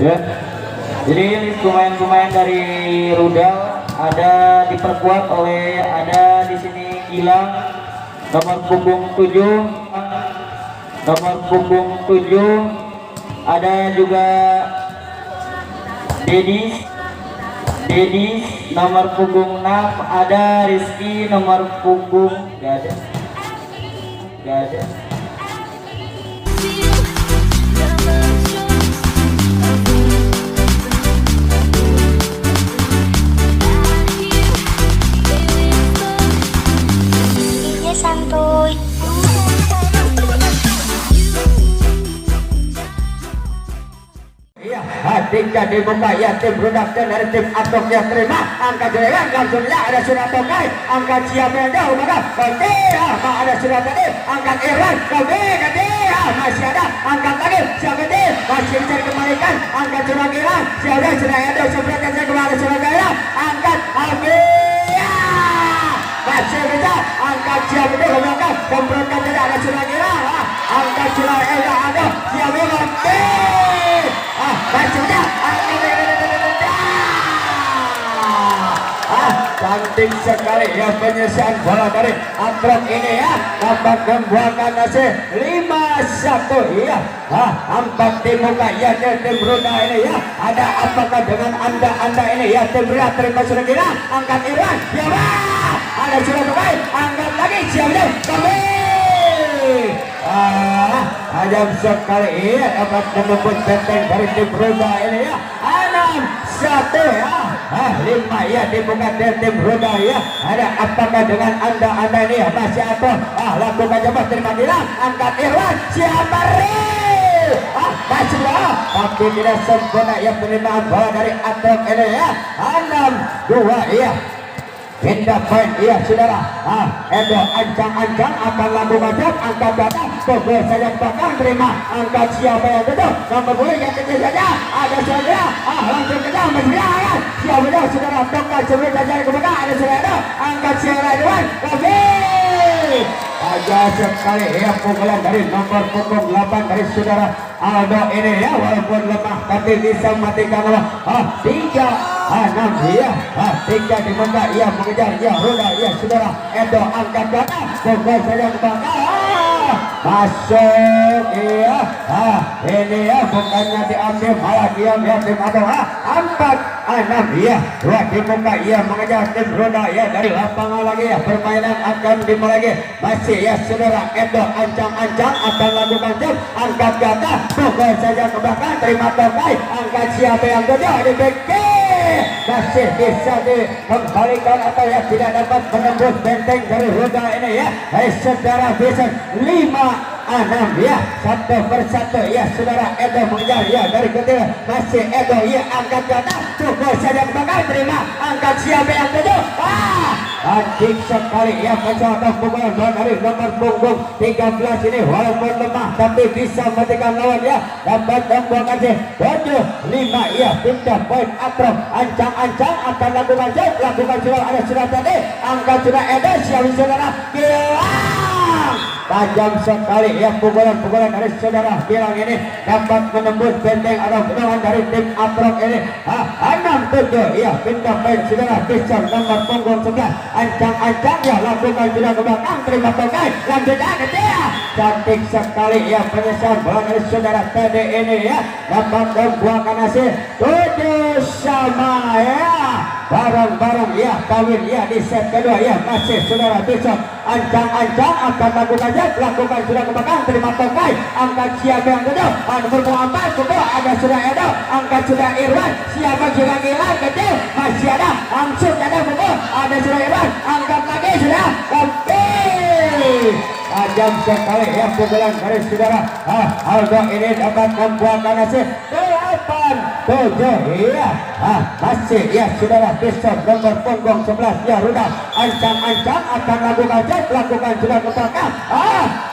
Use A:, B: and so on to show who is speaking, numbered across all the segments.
A: Ya. Jadi pemain-pemain dari Rudal ada diperkuat oleh ada di sini Gilang nomor punggung 7, nomor punggung 7 ada juga Dedis nomor punggung 6, ada Rizky nomor punggung gak ada.
B: Santuy.
A: Iya, ketika dibuka ya tim production dari tim Atok yang terima angka jalan langsungnya ada surat tokai angka siapa yang jauh maka ada surat tadi angkat Irwan masih ada angkat lagi siapa dia masih bisa dikembalikan angkat surat Irwan siapa sudah ada sebenarnya kembali surat Irwan angkat masih bisa angkat siapa dia kembalikan pemberontak tidak ada surat Irwan angkat surat Irwan ada siapa bajunya cantik sekali ya penyelesaian bola dari Atrok ini ya dapat membuahkan hasil 5-1 ya nampak di muka ya tim Ruda ini ya ada apakah dengan anda ini ya tim Ruda terima sudah kira angkat Irwan ya ada sudah terbaik angkat lagi siapa kami tajam sekali ya dapat menembus benteng dari tim Ruda ini ya 6-1 ya 5 ya dibuka dari tim Ruda ya ada apakah dengan anda ini ya masih apa lakukan coba terima bilang angkat Irwan siapa masih tapi tidak sempurna ya penerimaan bola dari Atrok ini ya 6-2 ya pindah poin iya saudara Edo ancang-ancang akan lampu macet angkat data pukul saja bakal terima angkat siapa yang duduk nomor boleh yang kecil saja ada saudara langsung ke dalam bersiaran siapa dah saudara tokal sebelum saja ke belakang ada saudara angkat siapa Edwan Rafi aja sekali ya pukulan dari nomor punggung 8 dari saudara Aldo ini ya walaupun lemah tapi bisa matikan 3-6 ya 3 di muka ia mengejar ya Ruda ya saudara Edo angkat data pukul saja ke belakang masuk iya ini ya bukannya diambil malah dia tim atau 4-6 ya 2 di muka ia mengejar tim Ruda ya dari lapangan lagi ya permainan akan dimulai lagi masih ya saudara Edo ancang-ancang akan lakukan jump angkat data pukul saja ke belakang terima tokai angkat siapa yang kedua di BK masih bisa dikembalikan atau ya tidak dapat menembus benteng dari Ruda ini ya saudara bisa 5-6 ya 1-1 ya saudara Edo mengejar ya dari ketiga masih Edo ya angkat data pukul saja ke belakang terima angkat siapa yang kedua anjing sekali ya pencetak pukulan dari nomor punggung 13 ini walaupun lemah tapi bisa matikan lawan ya dapat membuahkan 7-5 ya pindah poin Atrok ancang-ancang akan lakukan sudah ada sudah tadi angkat sudah Edo siapa saudara Gilang tajam sekali ya pukulan dari saudara Gilang ini dapat menembus benteng atau penongan dari tim Atrok ini 6-7 ya pindah poin saudara bisa nomor punggung 11 ancang-ancang ya lakukan sudah ke belakang terima tokai lanjutnya ke dia cantik sekali ya penyelesaian bola dari saudara TD ini ya dapat membuahkan hasil 7-sama ya bareng-bareng ya kawin ya di set kedua ya masih saudara besok ancang-ancang akan lakukan sudah ke belakang terima tokai angkat siapa yang kedua nomor 4 kedua ada sudah Edo angkat sudah Irwan siapa juga Gilang kecil masih ada langsung ada pukul ada sudah Irwan angkat lagi sudah oke tajam sekali ya pukulan dari saudara Aldo ini dapat membuahkan hasil 8-7 ya masih ya saudara besok nomor punggung 11 ya Ruda ancang-ancang akan lakukan sudah ke belakang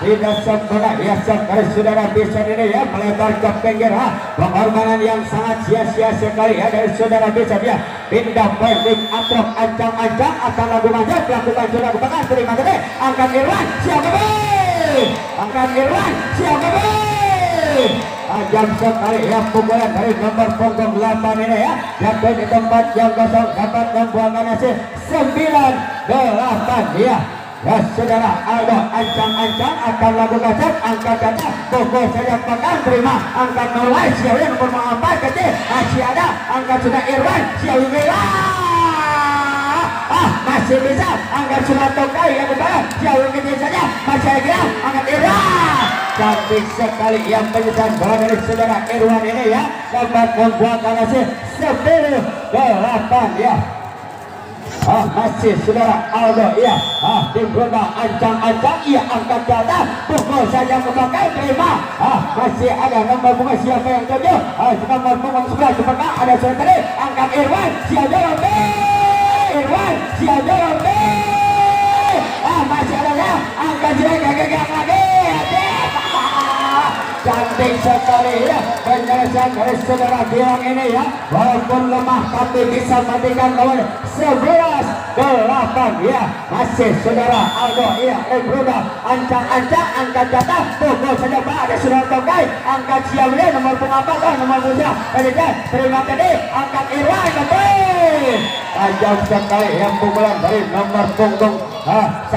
A: tidak sempurna ya sekali saudara besok ini ya melebar ke pinggir pengorbanan yang sangat sia-sia sekali ya dari saudara besok ya pindah poin tim Atrok ancang-ancang akan lakukan sudah ke belakang terima kasih angkat Irwan siapa angkat Irwan siapa tajam sekali ya pukulan dari nomor punggung 8 ini ya, jatuh di tempat yang kosong dapat membuangkan hasil 9-8 ya. Ya saudara, Aldo ancang-ancang akan lakukan set, angkat kata pukul saja pegang, terima angkat mulai Siawi nomor 4 kecil masih ada, angkat sudah Irwan Siawi masih bisa angkat sudah Tokai yang kepala Siawi kecil saja masih ada, angkat Irwan cantik sekali yang penyesalan bola dari saudara Irwan ini ya, dapat membuahkan hasil 10-8 ya. Masih saudara Aldo ya, tim Bruda ancang-ancang ia angkat ke atas, pukul saja ke belakang, terima. Masih ada nomor bunga siapa yang 7, nomor bunga 11 ke belakang, ada suara tadi angkat Irwan siapa Irwan siapa masih ada ya, angkat juga gagal lagi, cantik sekali ya penyelesaian dari saudara Gilang ini ya, walaupun lemah tapi bisa matikan lawan 11-8 ya. Masih saudara Aldo ya, Bruda ancang-ancang angkat jatah, pukul saja Pak, ada saudara Tokai angkat siapnya nomor pengapa nomor muda terima tadi angkat Irwan betul tajam sekali yang pukulan dari nomor punggung 1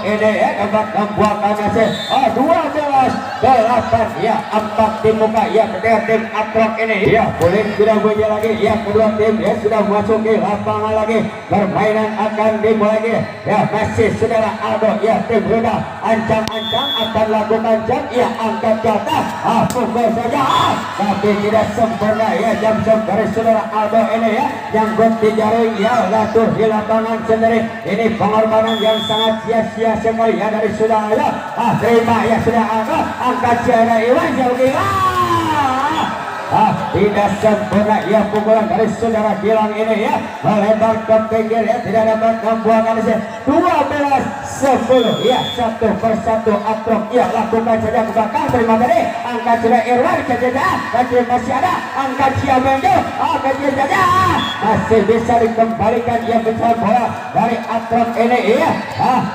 A: ini ya, dapat membuahkan hasil 12-8 ya. 4 tim muka ya, ketika tim Atrok ini ya boleh sudah bunyi lagi ya, kedua tim ya sudah masuk ke lapangan lagi, permainan akan dimulai ya. Masih saudara Aldo ya, tim Bruda ancang-ancang akan lakukan jam ya, angkat jatah pukul saja tapi tidak sempurna ya, jam dari saudara Aldo ini ya, yang di jaring ya, jatuh di lapangan sendiri. Ini pengorbanan yang sangat sia-sia sekali ya dari saudara ya. Terima ya sudah angkat jarak Iwan jauh tidak sempurna ya, pukulan dari saudara Gilang ini ya, melebar ke pinggir ya, tidak dapat membuangkan hasil 12-10 ya. 1 persatu Atrok ya, lakukan saja ke belakang, terima tadi angkat sudah Irwan kecil masih ada, angkat Siamendo kecil saja masih bisa dikembalikan ya, besar bola dari Atrok ini ya.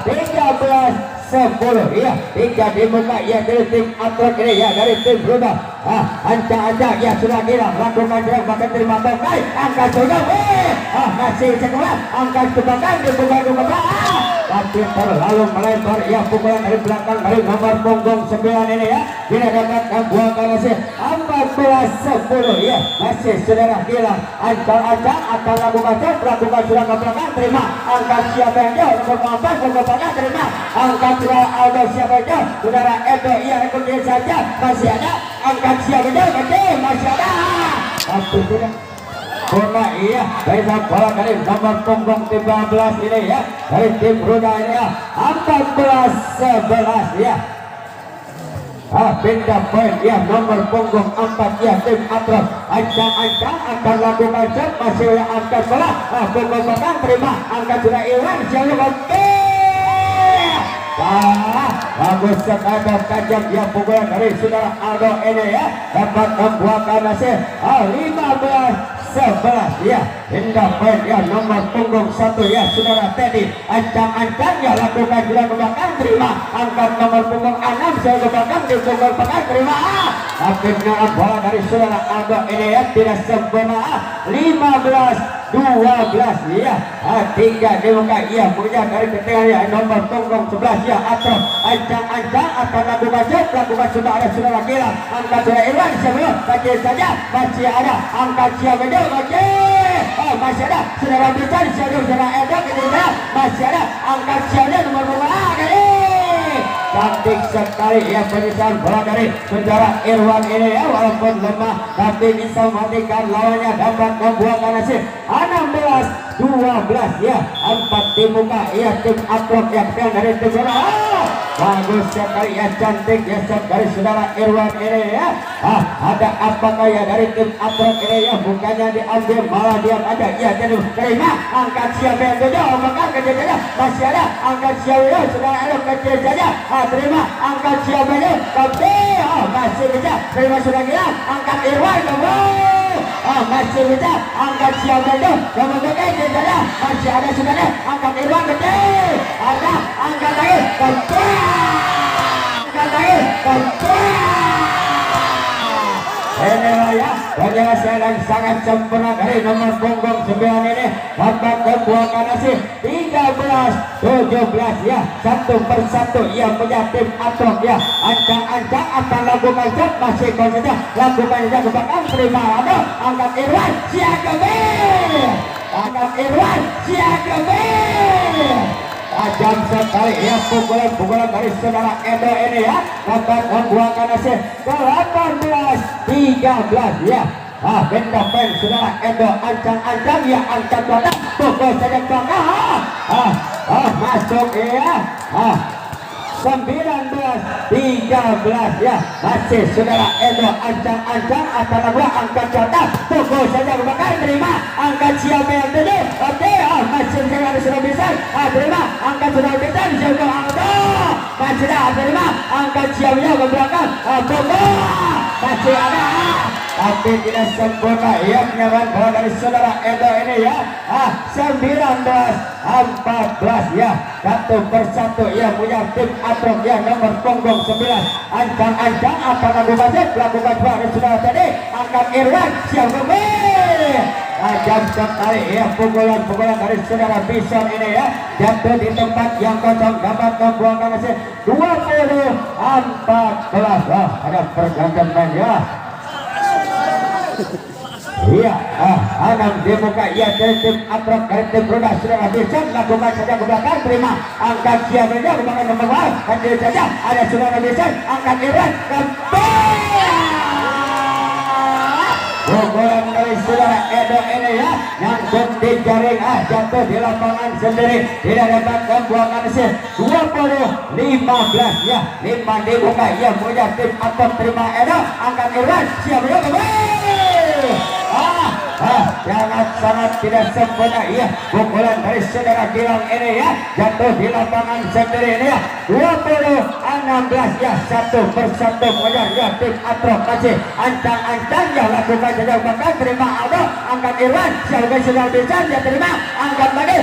A: 13-10 ya, 3 di muka ya dari tim Atrok ini ya, dari tim Bruda ancang-ancang ya sudah Gilang lakukan jarak bahkan terima Tokai angkat sudah masih sekolah angkat ke belakang dibuka ke belakang tapi terlalu melebar ya, pukulan dari belakang dari nomor punggung 9 ini ya, tidak dapat membuahkan hasil 14-10 ya. Masih saudara Gilang ancang-ancang akan lakukan sudah ke belakang, terima angkat siapa yang jauh nomor 4 ke belakang, terima angkat sudah Aldo siapa yang jauh, saudara Edo iya ikuti saja, masih ada angkat siapa yang jauh masih ada tapi tidak bola iya, dari bola dari nomor punggung 13 ini ya, dari tim Bruda ini ya, 14-11 ya. Pindah poin ya, nomor punggung 4 ya, tim Atrok ancang-ancang akan lakukan jam, masih angkat bola punggung belakang, terima angkat sudah Iwan jauh bagus sekali tajam ya, pukulan dari saudara Aldo ini ya, dapat membuahkan hasil 15-11 ya. Pindah poin ya, nomor punggung 1 ya, saudara Teddy ancang-ancang ya, lakukan juga ke belakang, terima angkat nomor punggung 6 saya ke belakang di punggung belakang, terima akhirnya bola dari saudara Aldo ini ya, tidak sempurna 15-12 ya. 3 di muka ya, punya dari ketinggalan ya, nomor punggung 11 ya, Atrok ancang-ancang akan lakukan sudah ada saudara Gilang angkat sudah Irwan sebelum kecil saja, masih ada angkat siapa jauh masih ada saudara besar saudara Edo kecil masih ada angkat siapa nomor ini cantik sekali ya, penyesalan bola dari saudara Irwan ini ya, walaupun lemah tapi bisa mematikan lawannya, dapat membuahkan hasil 16-12 ya. 4 tim muka ya, tim Atrok yang dari tim bagus sekali ya, cantik ya dari saudara Irwan ini ya. Ada apakah ya dari tim Atrok ini ya, bukannya diambil malah diam aja ya, jadi terima angkat siapa yang jauh makan kecil saja, masih ada angkat siapa ya, saudara Edo kecil saja terima angkat siapa ya, tapi masih bisa terima sudah Gilang angkat Irwan masih bisa angkat siapa itu nomor kecil saja, masih ada saudara angkat Irwan kecil, ada angkat lagi kecil, angkat lagi kecil dengan sangat sempurna dari nomor punggung 9 ini dapat membuahkan hasil 13-17 ya, satu persatu ia punya tim Atrok ya, ancang-ancang akan lakukan shot, masih konsentrasi lakukan saja ke belakang, terima ada angkat Irwan siaga tajam sekali ya, pukulan dari saudara Edo ini ya, dapat membuahkan hasil 18-13 ya. Benda pen saudara Edo ancang-ancang ya, angkat belakang, pukul saja belakang, masuk ya, 19-13 ya, masih saudara Edo ancang-ancang akan lakukan angkat belakang, pukul saja ke belakang, terima angkat siapa yang tujuh, oke, masih saudara sudah bisa, terima angkat sudah bisa, jaga angkat, masih dah terima angkat siapnya ke belakang, pukul masih ada, tapi tidak sempurna ya, penyaman bola dari saudara Edo ini ya, 19-14 ya, satu persatu ya punya tim Atrok ya, nomor punggung 9 ancang-ancang akan lakukan dari saudara tadi, angkat Irwan siap kembali, tajam sekali ya, pukulan dari saudara Bison ini ya, jatuh di tempat yang kosong, dapat membuangkan hasil 20-14. Ada pergantian main ya. Iya, Anam dibuka ia dari tim Atrok, dari tim Roda saudara Bison, lakukan saja ke belakang, terima angkat siapanya ke belakang nomor 1, hadir saja ada saudara Bison, angkat Irwan pukulan dari saudara Edo ini ya, nyangkut di jaring, jatuh di lapangan sendiri, tidak dapat membuangkan hasil 20-15 ya, 5 dibuka ia punya tim Atrok, terima Edo, angkat Irwan siapanya kembali, sangat tidak sempurna ya, pukulan dari saudara Gilang ini ya, jatuh di lapangan sendiri ini ya, 20-16 ya, satu persatu mengejar ya, tim Atrok masih ancang-ancang ya, lakukan saja bakal, terima Aldo, angkat Irwan siapa sudah bisa ya, terima angkat lagi,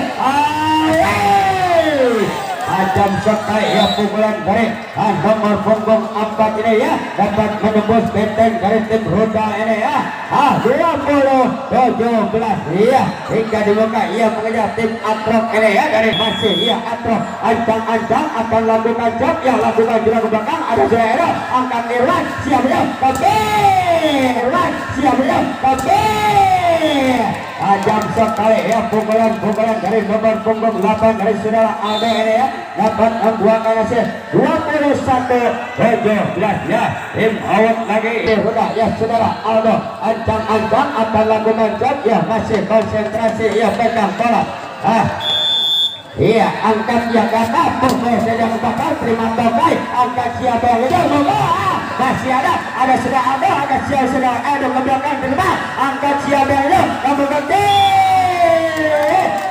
A: tajam sekali ya, pukulan dari nomor punggung 4 ini ya, dapat menembus benteng dari tim Roda ini ya, 20-17 ya, hingga dibuka ia mengejar tim Atrok ini ya, dari masih ya Atrok ancang-ancang akan lakukan job ya, lakukan juga ke belakang, ada sudah Edo, angkat Irwan siapnya kopi, Irwan siapnya kopi, tajam sekali ya, pukulan dari nomor punggung 8 dari saudara Aldo ini ya, dapat membuahkan hasil 21-17 ya, tim awet lagi sudah ya saudara Aldo ancang-ancang akan lakukan job ya, masih konsentrasi ya, pegang bola, iya angkat ya kata, pukul saja membakar, terima tokai, angkat siapa yang itu, masih ada sudah Aldo, ada siapa sudah Aldo ke belakang, terima angkat siapa yang itu, kamu ganti,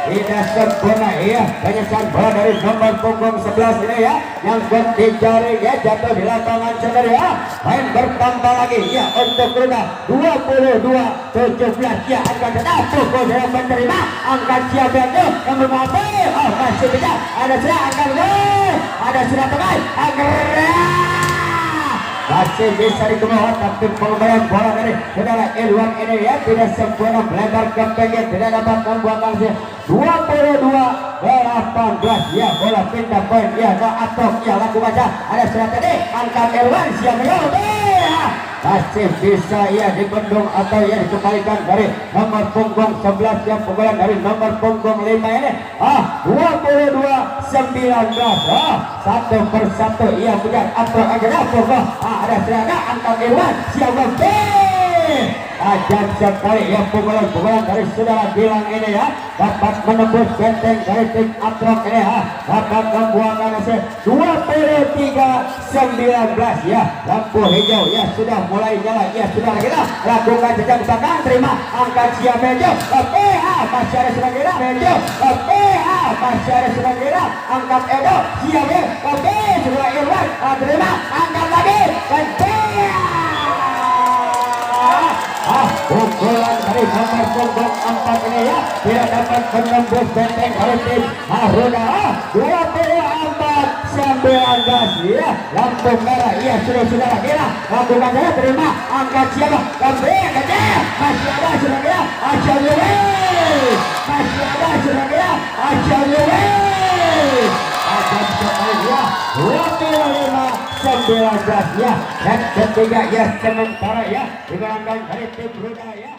A: tidak sempurna ya, penyesalan bola dari nomor punggung 11 ini ya, yang di jaring ya, jatuh di lapangan sendiri ya, main bertambah lagi ya, untuk Roda 22-17 ya, akan tetap pukul yang menerima, angkat siapa itu, nomor 5, masih bisa, ada sudah angkat, ada sudah teman, masih bisa dikembangkan, tapi pengembalian bola dari saudara Irwan ini ya, tidak sempurna, melebar ke pinggir, tidak dapat membuahkan hasil 22-18 ya, bola pindah poin ya, no Atrok ya, laku baca, ada sudah tadi, angkat Irwan siap masih bisa ya dibendung atau ya dikembalikan dari nomor punggung 11 yang pukulan dari nomor punggung 5 ini, 22-19, satu persatu ia punya Atrok aja, ada serada angkat Irwan siap tajam sekali ya, pukulan dari saudara Gilang ini ya, dapat menembus benteng dari tim Atrok ini ya, dapat membuahkan hasil 23-19 ya, lampu hijau ya sudah mulai nyala ya, sudah kita lakukan jejak belakang, terima angkat siap mejo, oke, masih ada sudah kira mejo, oke, masih ada sudah kira, angkat Edo siap ya, oke, sudah Irwan terima angkat lagi, pukulan dari nomor punggung 4 ini ya, tidak dapat menembus benteng dari tim Roda, 24-19 ya, lampu merah ya, sudah kira lakukan saja, terima angkat siapa kembali masih ada Surabaya, Asyalule, masih ada Surabaya, Asyalule. Akan sekali 25-19 ya, dan ketiga ya sementara ya dimenangkan dari tim Ruda ya.